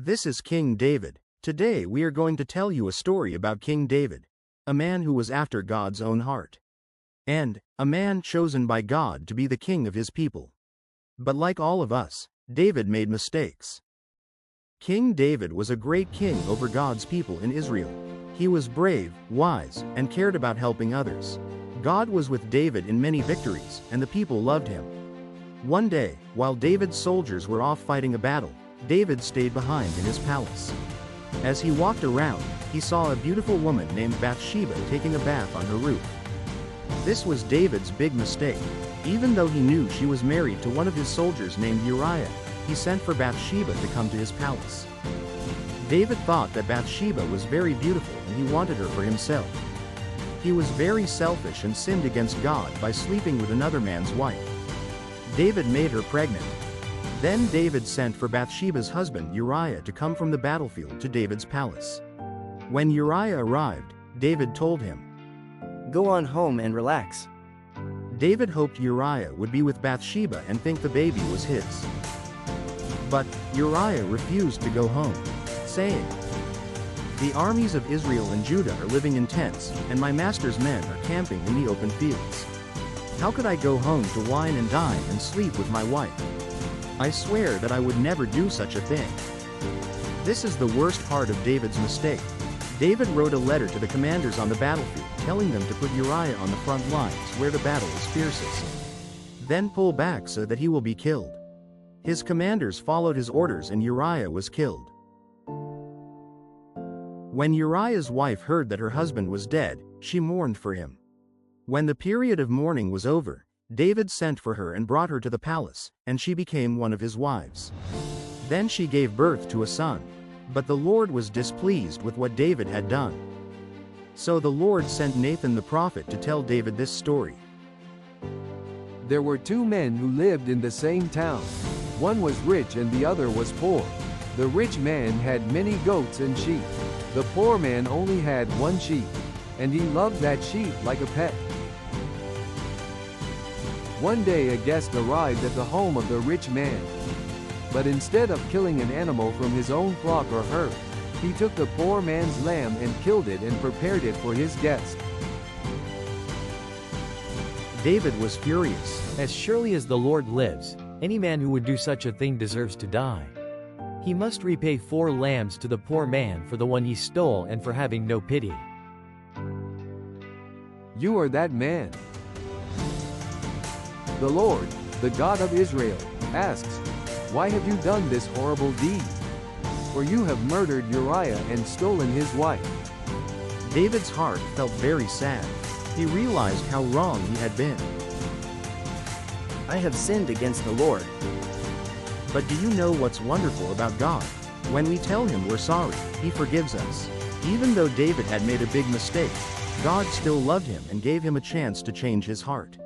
This is King David. Today we are going to tell you a story about King David, a man who was after God's own heart, and a man chosen by God to be the king of his people. But like all of us, David made mistakes. King David was a great king over God's people in Israel. He was brave, wise, and cared about helping others. God was with David in many victories, and the people loved him. One day, while David's soldiers were off fighting a battle, David stayed behind in his palace. As he walked around, he saw a beautiful woman named Bathsheba taking a bath on her roof. This was David's big mistake. Even though he knew she was married to one of his soldiers named Uriah, he sent for Bathsheba to come to his palace. David thought that Bathsheba was very beautiful and he wanted her for himself. He was very selfish and sinned against God by sleeping with another man's wife. David made her pregnant. Then David sent for Bathsheba's husband Uriah to come from the battlefield to David's palace. When Uriah arrived, David told him, "Go on home and relax." David hoped Uriah would be with Bathsheba and think the baby was his. But Uriah refused to go home, saying, "The armies of Israel and Judah are living in tents, and my master's men are camping in the open fields. How could I go home to wine and dine and sleep with my wife? I swear that I would never do such a thing." This is the worst part of David's mistake. David wrote a letter to the commanders on the battlefield telling them to put Uriah on the front lines where the battle is fiercest. Then pull back so that he will be killed. His commanders followed his orders and Uriah was killed. When Uriah's wife heard that her husband was dead, she mourned for him. When the period of mourning was over, David sent for her and brought her to the palace, and she became one of his wives. Then she gave birth to a son. But the Lord was displeased with what David had done. So the Lord sent Nathan the prophet to tell David this story. There were two men who lived in the same town. One was rich and the other was poor. The rich man had many goats and sheep. The poor man only had one sheep, and he loved that sheep like a pet. One day a guest arrived at the home of the rich man. But instead of killing an animal from his own flock or herd, he took the poor man's lamb and killed it and prepared it for his guest. David was furious. "As surely as the Lord lives, any man who would do such a thing deserves to die. He must repay 4 lambs to the poor man for the one he stole and for having no pity." You are that man. The Lord, the God of Israel, asks, "Why have you done this horrible deed? For you have murdered Uriah and stolen his wife." David's heart felt very sad. He realized how wrong he had been. "I have sinned against the Lord." But do you know what's wonderful about God? When we tell him we're sorry, he forgives us. Even though David had made a big mistake, God still loved him and gave him a chance to change his heart.